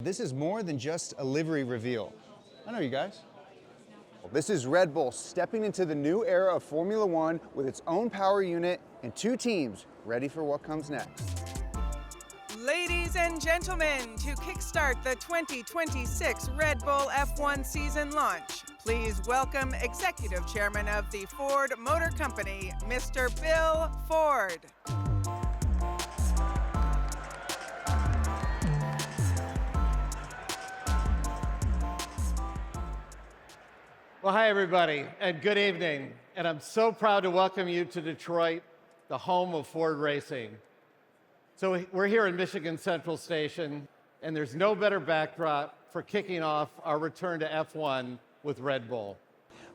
This is more than just a livery reveal. I know you guys. This is Red Bull stepping into the new era of Formula One with its own power unit and two teams ready for what comes next. Ladies and gentlemen, to kickstart the 2026 Red Bull F1 season launch, please welcome Executive Chairman of the Ford Motor Company, Mr. Bill Ford. Well, hi, everybody, and good evening. And I'm so proud to welcome you to Detroit, the home of Ford Racing. So we're here in Michigan Central Station, and there's no better backdrop for kicking off our return to F1 with Red Bull.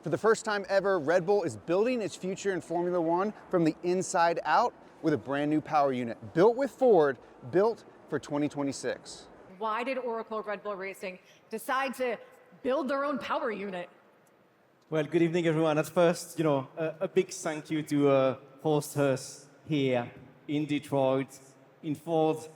For the first time ever, Red Bull is building its future in Formula One from the inside out with a brand new power unit, built with Ford, built for 2026. Why did Oracle Red Bull Racing decide to build their own power unit? Well, good evening, everyone. At first, a big thank you to host us here in Detroit, in Ford's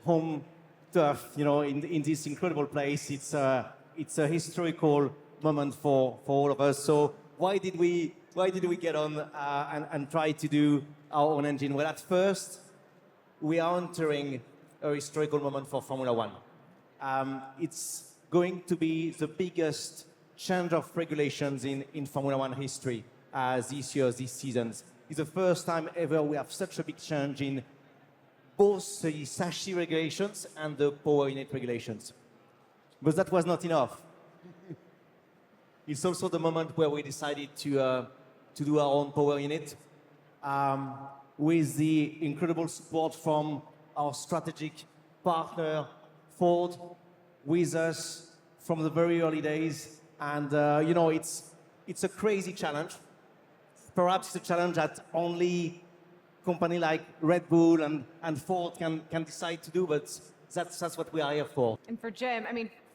home turf, in this incredible place. It's a historical moment for all of us. So why did we get on and try to do our own engine? Well, at first, we are entering a historical moment for Formula One. It's going to be the biggest change of regulations in Formula One history this year, this season. It's the first time ever we have such a big change in both the chassis regulations and the power unit regulations. But that was not enough. It's also the moment where we decided to do our own power unit with the incredible support from our strategic partner, Ford, with us from the very early days. And, it's a crazy challenge. Perhaps it's a challenge that only company like Red Bull and Ford can decide to do, but that's what we are here for. And for Jim,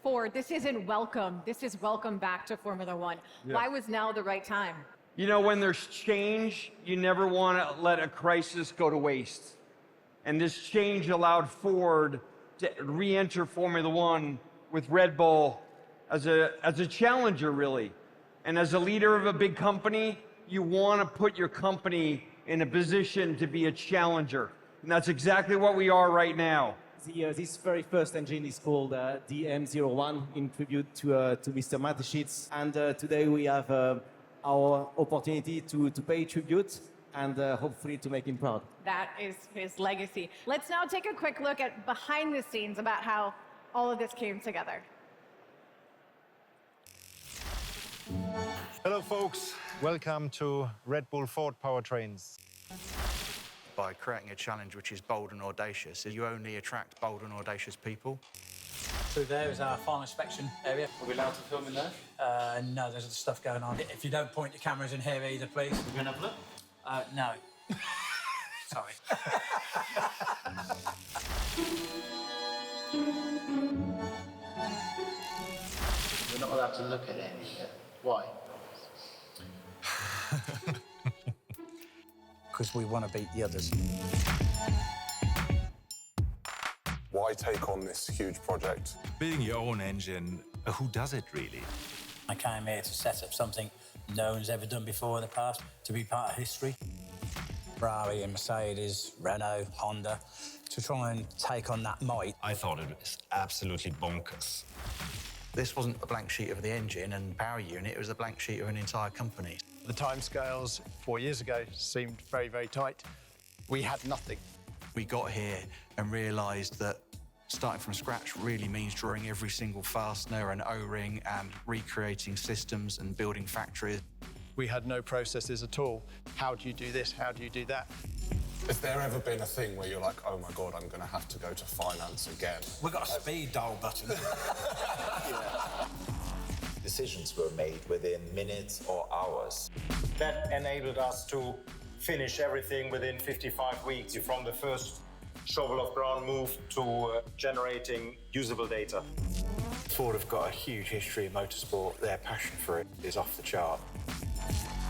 Ford, this isn't welcome. This is welcome back to Formula One. Yeah. Why was now the right time? When there's change, you never want to let a crisis go to waste. And this change allowed Ford to re-enter Formula One with Red Bull as a challenger, really. And as a leader of a big company, you want to put your company in a position to be a challenger. And that's exactly what we are right now. This very first engine is called the M01 in tribute to Mr. Mateschitz. And today we have our opportunity to pay tribute and hopefully to make him proud. That is his legacy. Let's now take a quick look at behind the scenes about how all of this came together. Hello folks, welcome to Red Bull Ford Powertrains. By creating a challenge which is bold and audacious, you only attract bold and audacious people. So there is our final inspection area. Are we allowed to film in there? No, there's other stuff going on. If you don't point your cameras in here either, please. We're going to have a look? No. Sorry. We're not allowed to look at it. Why? Because we want to beat the others. Why take on this huge project? Building your own engine, who does it really? I came here to set up something no one's ever done before in the past, to be part of history. Ferrari and Mercedes, Renault, Honda, to try and take on that might. I thought it was absolutely bonkers. This wasn't a blank sheet of the engine and power unit, it was a blank sheet of an entire company. The timescales 4 years ago seemed very, very tight. We had nothing. We got here and realised that starting from scratch really means drawing every single fastener and O-ring and recreating systems and building factories. We had no processes at all. How do you do this? How do you do that? Has there ever been a thing where you're like, oh my God, I'm going to have to go to finance again? We've got a speed dial button. Decisions were made within minutes or hours. That enabled us to finish everything within 55 weeks, from the first shovel of ground move to generating usable data. Ford have got a huge history in motorsport. Their passion for it is off the chart.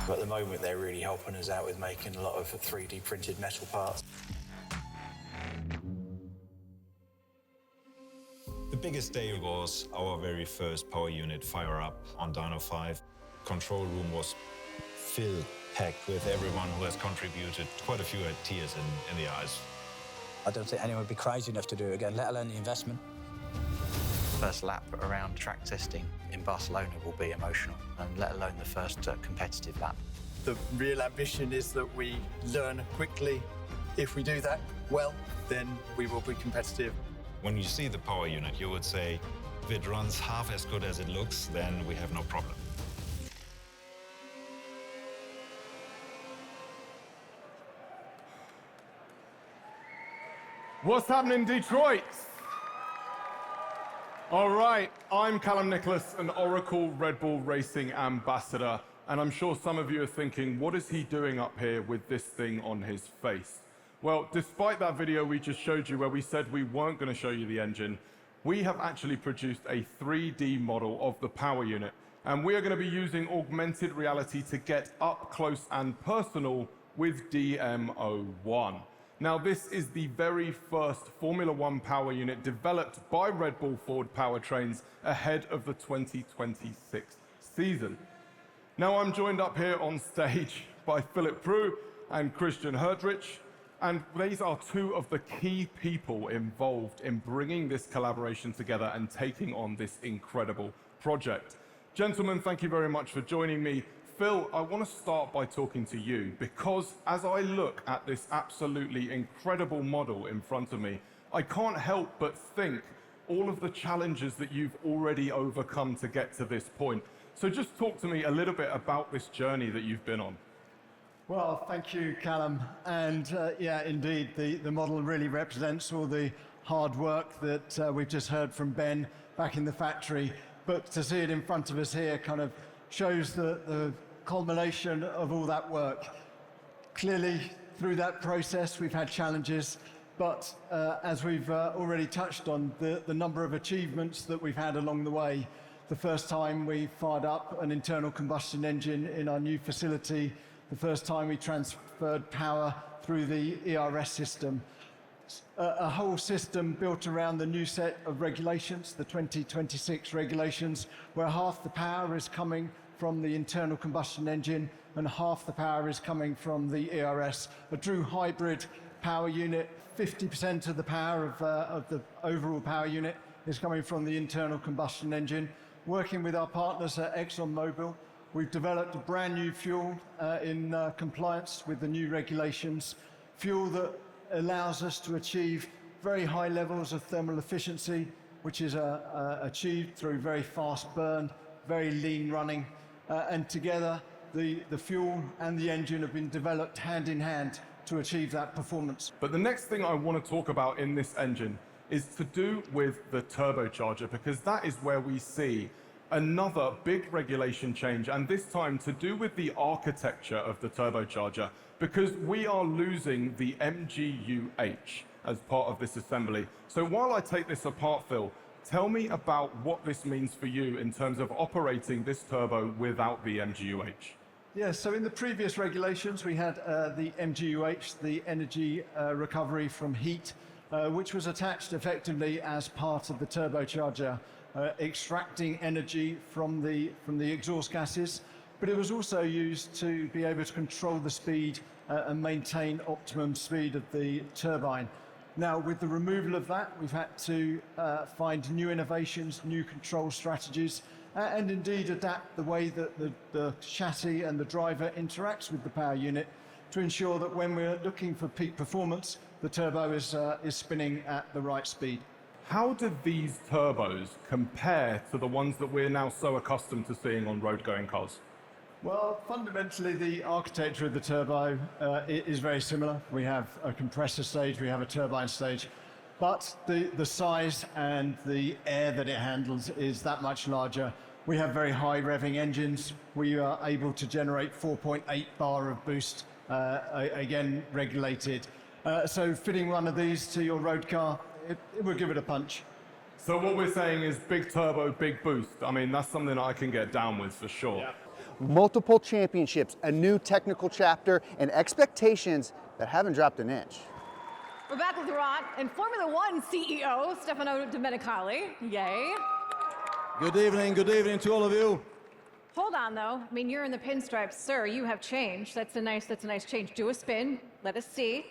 But at the moment, they're really helping us out with making a lot of 3D printed metal parts. The biggest day was our very first power unit fire up on Dyno 5. Control room was filled, packed with everyone who has contributed. Quite a few had tears in the eyes. I don't think anyone would be crazy enough to do it again, let alone the investment. First lap around track testing in Barcelona will be emotional, and let alone the first competitive lap. The real ambition is that we learn quickly. If we do that well, then we will be competitive. When you see the power unit, you would say, if it runs half as good as it looks, then we have no problem. What's happening, Detroit? All right, I'm Callum Nicholas, an Oracle Red Bull Racing ambassador, and I'm sure some of you are thinking, what is he doing up here with this thing on his face? Well, despite that video we just showed you where we said we weren't going to show you the engine, we have actually produced a 3D model of the power unit, and we are going to be using augmented reality to get up close and personal with DM01. Now, this is the very first Formula One power unit developed by Red Bull Ford Powertrains ahead of the 2026 season. Now, I'm joined up here on stage by Philip Prue and Christian Herdrich, and these are two of the key people involved in bringing this collaboration together and taking on this incredible project. Gentlemen, thank you very much for joining me. Phil, I want to start by talking to you because as I look at this absolutely incredible model in front of me, I can't help but think all of the challenges that you've already overcome to get to this point. So just talk to me a little bit about this journey that you've been on. Well, thank you, Callum. And yeah, indeed, the model really represents all the hard work that we've just heard from Ben back in the factory. But to see it in front of us here kind of shows the culmination of all that work. Clearly, through that process, we've had challenges, but as we've already touched on, the number of achievements that we've had along the way. The first time we fired up an internal combustion engine in our new facility, the first time we transferred power through the ERS system, a whole system built around the new set of regulations, the 2026 regulations, where half the power is coming from the internal combustion engine and half the power is coming from the ERS. A true hybrid power unit, 50% of the power of the overall power unit is coming from the internal combustion engine. Working with our partners at ExxonMobil, we've developed a brand new fuel in compliance with the new regulations, fuel that allows us to achieve very high levels of thermal efficiency, which is achieved through very fast burn, very lean running, and together the fuel and the engine have been developed hand in hand to achieve that performance. But the next thing I want to talk about in this engine is to do with the turbocharger, because that is where we see another big regulation change, and this time to do with the architecture of the turbocharger, because we are losing the MGU-H as part of this assembly. So while I take this apart, Phil, tell me about what this means for you in terms of operating this turbo without the MGU-H. Yeah, so in the previous regulations, we had the MGU-H, the energy recovery from heat, which was attached effectively as part of the turbocharger, extracting energy from the exhaust gases, but it was also used to be able to control the speed and maintain optimum speed of the turbine. Now, with the removal of that, we've had to find new innovations, new control strategies, and indeed adapt the way that the chassis and the driver interacts with the power unit to ensure that when we're looking for peak performance, the turbo is spinning at the right speed. How do these turbos compare to the ones that we're now so accustomed to seeing on road-going cars? Well, fundamentally, the architecture of the turbo is very similar. We have a compressor stage, we have a turbine stage, but the size and the air that it handles is that much larger. We have very high revving engines. We are able to generate 4.8 bar of boost, again, regulated. So fitting one of these to your road car, it will give it a punch. So what we're saying is big turbo, big boost. I mean, that's something I can get down with for sure. Yeah. Multiple championships, a new technical chapter, and expectations that haven't dropped an inch. We're back with Laurent and Formula One CEO, Stefano Domenicali. Yay. Good evening to all of you. Hold on, though. I mean, you're in the pinstripes. Sir, you have changed. That's a nice change. Do a spin. Let us see.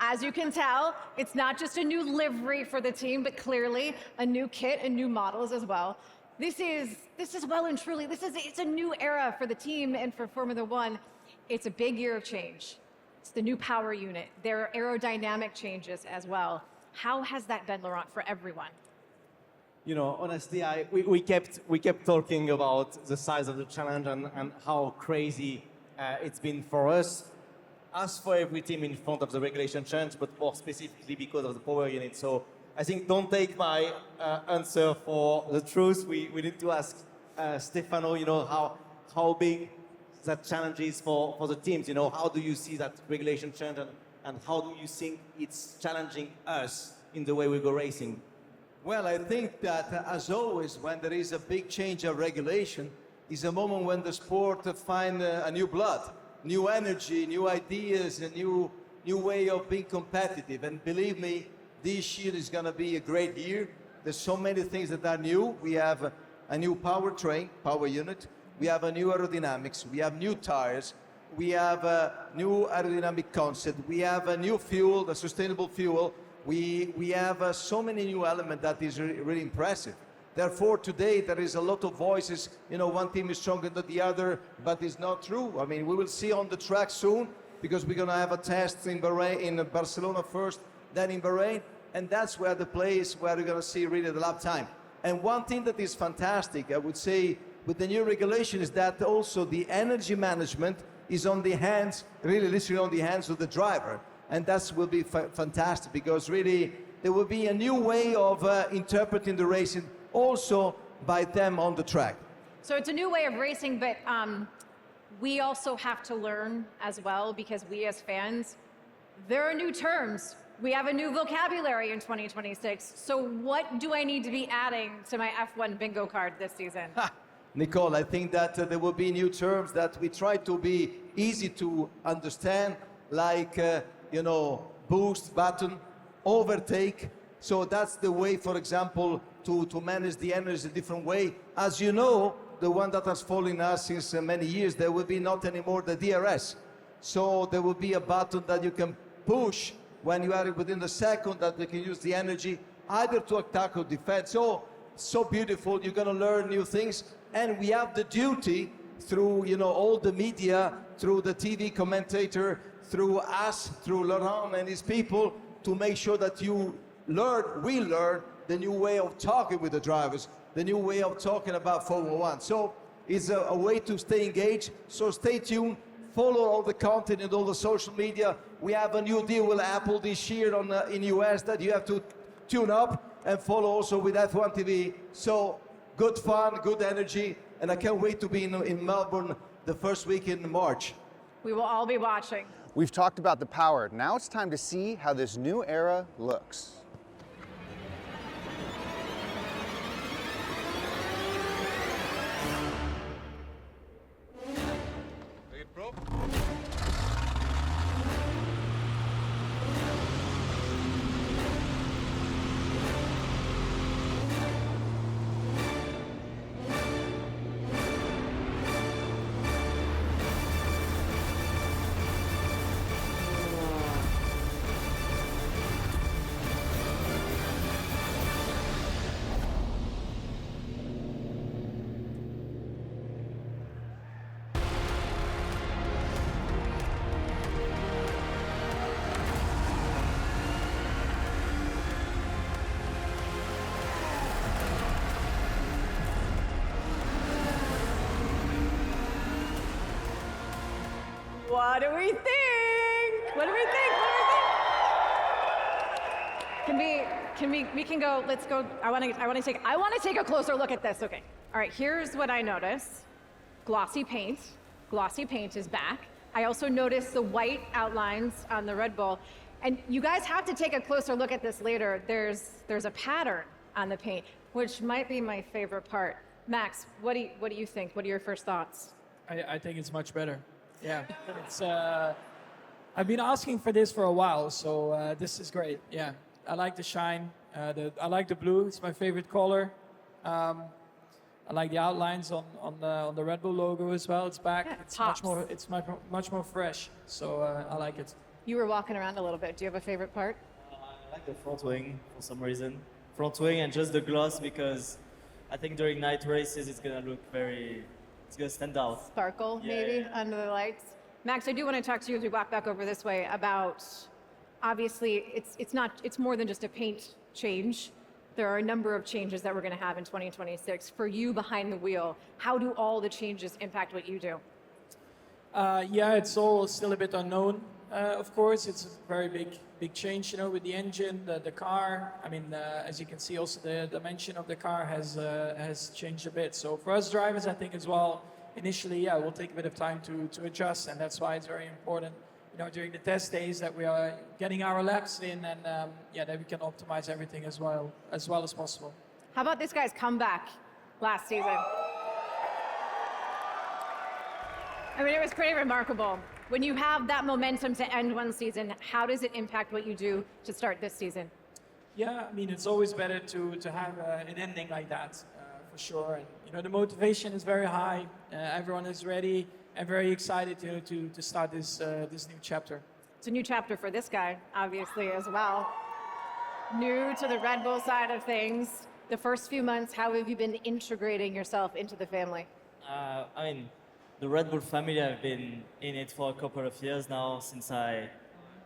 As you can tell, it's not just a new livery for the team, but clearly a new kit and new models as well. This is well and truly, it's a new era for the team and for Formula One. It's a big year of change. It's the new power unit. There are aerodynamic changes as well. How has that been, Laurent, for everyone? You know, honestly, we kept talking about the size of the challenge and how crazy it's been for us, as for every team in front of the regulation change, but more specifically because of the power unit. So I think don't take my answer for the truth. We need to ask Stefano, you know, how big that challenge is for the teams. You know, how do you see that regulation change and how do you think it's challenging us in the way we go racing? Well, I think that, as always, when there is a big change of regulation, is a moment when the sport finds a new blood, new energy, new ideas, a new way of being competitive. And believe me, this year is going to be a great year. There's so many things that are new. We have a new powertrain, power unit. We have a new aerodynamics. We have new tires. We have a new aerodynamic concept. We have a new fuel, the sustainable fuel. We have so many new elements that is really impressive. Therefore, today there is a lot of voices. You know, one team is stronger than the other, but it's not true. I mean, we will see on the track soon because we're going to have a test in Bahrain, in Barcelona first, then in Bahrain, and that's where the place where we're going to see really the lap time. And one thing that is fantastic, I would say, with the new regulation is that also the energy management is on the hands, really literally on the hands of the driver. And that will be fantastic because really there will be a new way of interpreting the racing also by them on the track. So it's a new way of racing, but we also have to learn as well because we as fans, there are new terms. We have a new vocabulary in 2026. So what do I need to be adding to my F1 bingo card this season? Nicole, I think that there will be new terms that we try to be easy to understand, like you know, boost button, overtake. So that's the way, for example, to manage the energy a different way. As you know, the one that has followed us since many years, there will be not anymore the DRS. So there will be a button that you can push when you are within the second that you can use the energy either to attack or defend. So beautiful, you're gonna learn new things. And we have the duty through, you know, all the media, through the TV commentator, through us, through Laurent and his people, to make sure that we learn the new way of talking with the drivers, the new way of talking about Formula One. So it's a way to stay engaged. So stay tuned, follow all the content and all the social media. We have a new deal with Apple this year in US that you have to tune up and follow also with F1 TV. So good fun, good energy, and I can't wait to be in Melbourne the first week in March. We will all be watching. We've talked about the power. Now it's time to see how this new era looks. What do we think? What do we think? We can go, let's go. I want to take a closer look at this. Okay. All right, here's what I noticed. Glossy paint. Glossy paint is back. I also noticed the white outlines on the Red Bull. And you guys have to take a closer look at this later. There's a pattern on the paint, which might be my favorite part. Max, what do you think? What are your first thoughts? I think it's much better. Yeah, it's. I've been asking for this for a while, so this is great. Yeah, I like the shine. I like the blue. It's my favorite color. I like the outlines on the Red Bull logo as well. It's back. Yeah, it's pops. much more fresh. So I like it. You were walking around a little bit. Do you have a favorite part? I like the front wing for some reason. Front wing and just the gloss, because I think during night races it's gonna look it's gonna stand out. Sparkle, maybe, under the lights. Max, I do want to talk to you as we walk back over this way about, obviously, it's more than just a paint change. There are a number of changes that we're going to have in 2026. For you behind the wheel, how do all the changes impact what you do? Yeah, it's all still a bit unknown. Of course, it's a very big change, with the engine, the car. I mean, as you can see, also the dimension of the car has changed a bit. So for us drivers, I think as well, initially, yeah, we'll take a bit of time to adjust, and that's why it's very important, during the test days that we are getting our laps in, and that we can optimize everything as well as possible. How about this guy's comeback last season? I mean, it was pretty remarkable. When you have that momentum to end one season, how does it impact what you do to start this season? Yeah, I mean, it's always better to have an ending like that, for sure. And, the motivation is very high. Everyone is ready and very excited to start this new chapter. It's a new chapter for this guy, obviously, as well. New to the Red Bull side of things. The first few months, how have you been integrating yourself into the family? I mean, the Red Bull family, I've been in it for a couple of years now, since I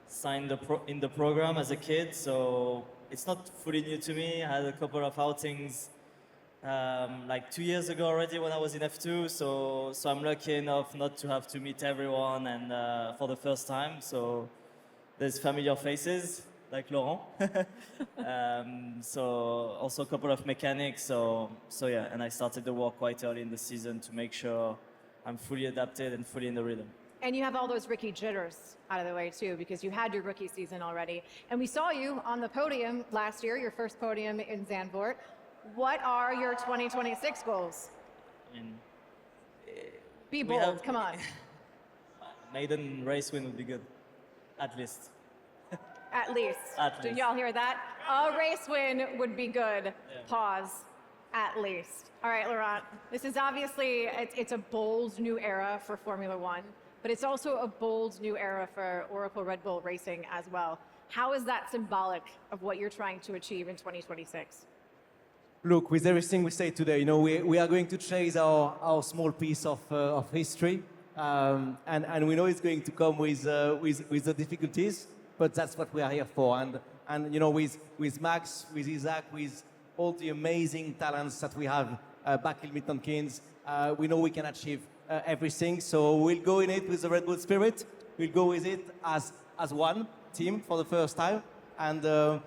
signed in the program as a kid, so it's not fully new to me. I had a couple of outings like 2 years ago already when I was in F2, so I'm lucky enough not to have to meet everyone and for the first time, so there's familiar faces like Laurent. So also a couple of mechanics, so yeah, and I started the work quite early in the season to make sure I'm fully adapted and fully in the rhythm. And you have all those rookie jitters out of the way too, because you had your rookie season already. And we saw you on the podium last year, your first podium in Zandvoort. What are your 2026 goals? Be bold, come on. Maiden race win would be good, at least. At least. Did y'all hear that? A race win would be good. Yeah. Pause. At least. All right, Laurent. This is obviously, it's a bold new era for Formula One, but it's also a bold new era for Oracle Red Bull Racing as well. How is that symbolic of what you're trying to achieve in 2026? Look, with everything we say today, we are going to chase our small piece of history, and we know it's going to come with the difficulties, but that's what we are here for. And with Max, with Isack, with all the amazing talents that we have back in Milton Keynes, we know we can achieve everything. So we'll go in it with the Red Bull spirit. We'll go with it as one team for the first time, and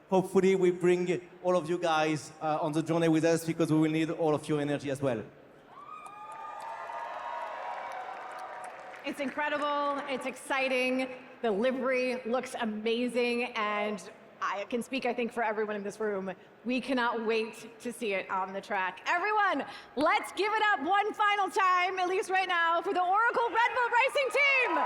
hopefully we bring all of you guys on the journey with us, because we will need all of your energy as well. It's incredible, it's exciting, the livery looks amazing, and I can speak, I think, for everyone in this room. We cannot wait to see it on the track. Everyone, let's give it up one final time, at least right now, for the Oracle Red Bull Racing team!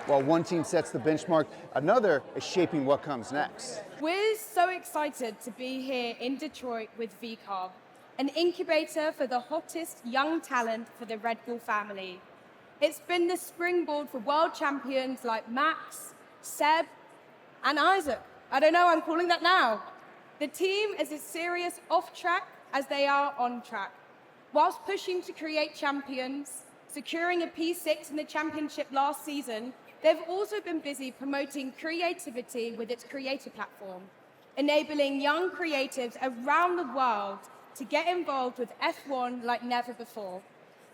While one team sets the benchmark, another is shaping what comes next. We're so excited to be here in Detroit with VCARB, an incubator for the hottest young talent for the Red Bull family. It's been the springboard for world champions like Max, Seb, and Isack. I don't know, I'm calling that now. The team is as serious off track as they are on track. Whilst pushing to create champions, securing a P6 in the championship last season, they've also been busy promoting creativity with its creator platform, enabling young creatives around the world to get involved with F1 like never before.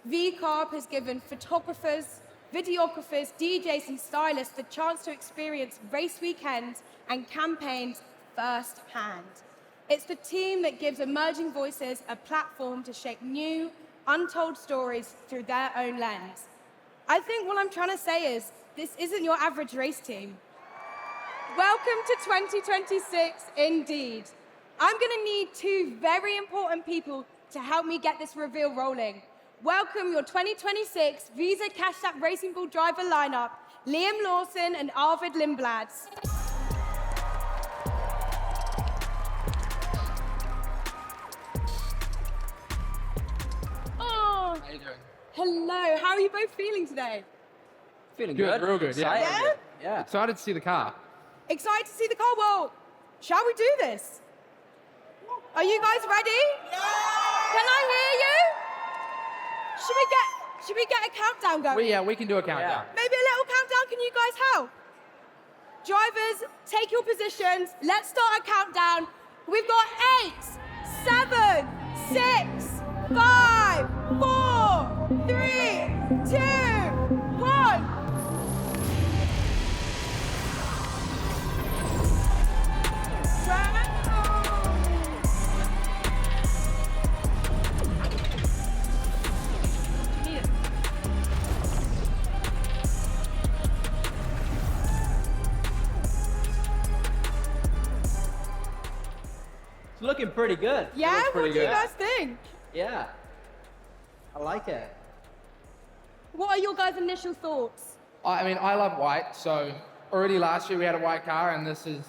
VCARB has given photographers, videographers, DJs and stylists the chance to experience race weekends and campaigns firsthand. It's the team that gives emerging voices a platform to shape new, untold stories through their own lens. I think what I'm trying to say is, this isn't your average race team. Welcome to 2026, indeed. I'm going to need two very important people to help me get this reveal rolling. welcome your 2026 Visa Cash App Racing Bull driver lineup, Liam Lawson and Arvid Lindblad. Oh, How you doing? hello. How are you both feeling today? Feeling good. Real good, yeah. Yeah? Yeah. Excited to see the car. Excited to see the car? Well, shall we do this? Are you guys ready? Can I hear you? Should we get a countdown going? We can do a countdown. Maybe a little countdown. Can you guys help? Drivers, take your positions. Let's start a countdown. We've got 8, 7, 6, 5, 4, 3, 2, 1. It's looking pretty good. Yeah, Looks what pretty do you good. guys think? Yeah. I like it. What are your guys' initial thoughts? I mean, I love white, so already last year we had a white car, and this is,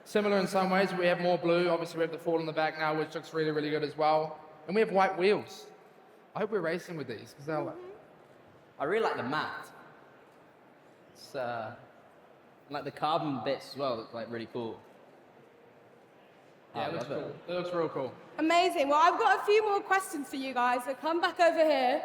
similar in some ways. We have more blue. Obviously, we have the fall in the back now, which looks really, really good as well. And we have white wheels. I hope we're racing with these, because they're I really like the matte. It's like the carbon bits as well. It's like really cool. yeah, I it looks love cool. It looks real cool. Amazing. Well, I've got a few more questions for you guys, so come back over here.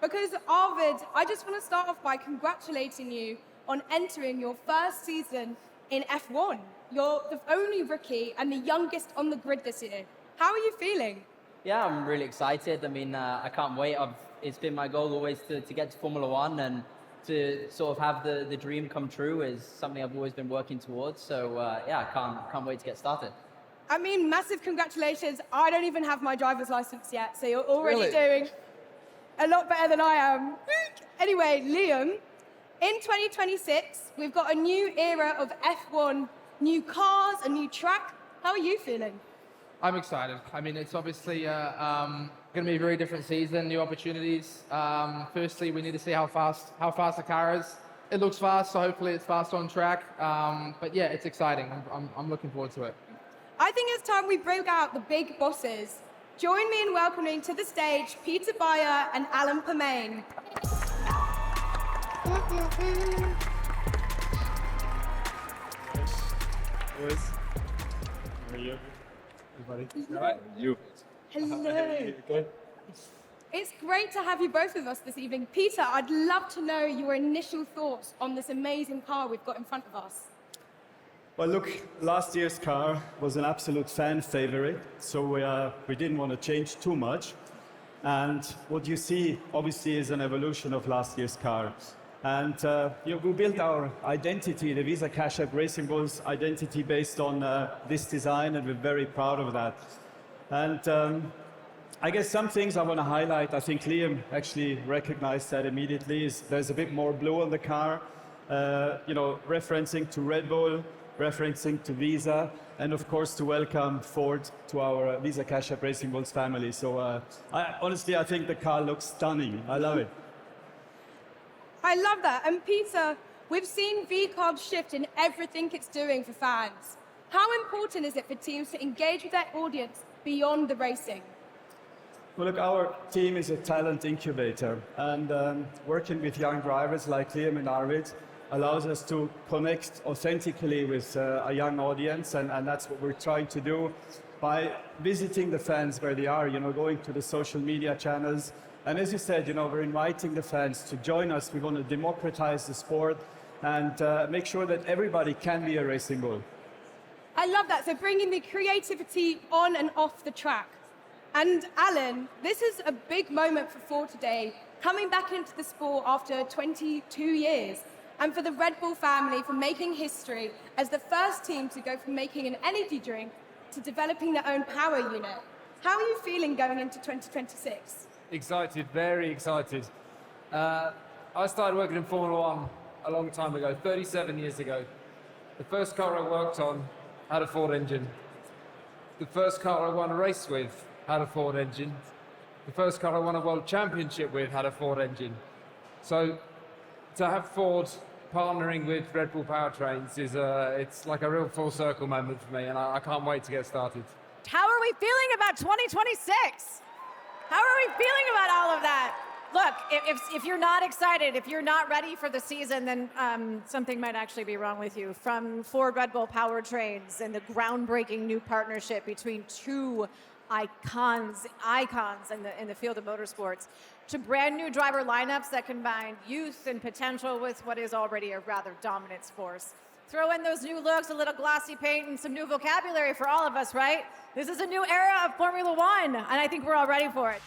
Because, Arvid, I just want to start off by congratulating you on entering your first season in F1. You're the only rookie and the youngest on the grid this year. How are you feeling? Yeah, I'm really excited. I mean, I can't wait. It's been my goal always to get to Formula One, and to sort of have the dream come true is something I've always been working towards. So I can't wait to get started. I mean, massive congratulations. I don't even have my driver's license yet, so you're already Really? doing a lot better than I am. Anyway, Liam, in 2026, we've got a new era of F1, new cars, a new track. How are you feeling? I'm excited. I mean, it's obviously going to be a very different season, new opportunities. Firstly, we need to see how fast the car is. It looks fast, so hopefully it's fast on track. But yeah, it's exciting. I'm looking forward to it. I think it's time we broke out the big bosses. Join me in welcoming to the stage Peter Bayer and Alan Permain. Boys, how are you? Everybody? Hello. All right? You. Hello. Good. It's great to have you both with us this evening. Peter, I'd love to know your initial thoughts on this amazing car we've got in front of us. Well, look, last year's car was an absolute fan favorite, so we didn't want to change too much. And what you see, obviously, is an evolution of last year's car. And we built our identity, the Visa Cash App Racing Bull's identity, based on this design, and we're very proud of that. And I guess some things I want to highlight, I think Liam actually recognized that immediately, is there's a bit more blue on the car, referencing to Red Bull, referencing to Visa, and of course to welcome Ford to our Visa Cash App Racing Bulls family. So honestly, I think the car looks stunning. I love it. I love that. And Peter, we've seen VCARB shift in everything it's doing for fans. How important is it for teams to engage with their audience beyond the racing? Well, look, our team is a talent incubator, and working with young drivers like Liam and Arvid allows us to connect authentically with a young audience, and that's what we're trying to do by visiting the fans where they are, going to the social media channels. And as you said, we're inviting the fans to join us. We want to democratize the sport and make sure that everybody can be a racing bull. I love that. So bringing the creativity on and off the track. And Alan, this is a big moment for Ford today, coming back into the sport after 22 years. And for the Red Bull family for making history as the first team to go from making an energy drink to developing their own power unit. How are you feeling going into 2026? Excited, very excited. I started working in Formula One a long time ago, 37 years ago. The first car I worked on had a Ford engine. The first car I won a race with had a Ford engine. The first car I won a world championship with had a Ford engine. So to have Ford partnering with Red Bull powertrains is it's like a real full circle moment for me, and I can't wait to get started. How are we feeling about 2026? How are we feeling about all of that? Look, if you're not excited, if you're not ready for the season, then something might actually be wrong with you. From Ford Red Bull powertrains and the groundbreaking new partnership between two icons in the field of motorsports, to brand new driver lineups that combine youth and potential with what is already a rather dominant force. Throw in those new looks, a little glossy paint, and some new vocabulary for all of us, right? This is a new era of Formula One, and I think we're all ready for it.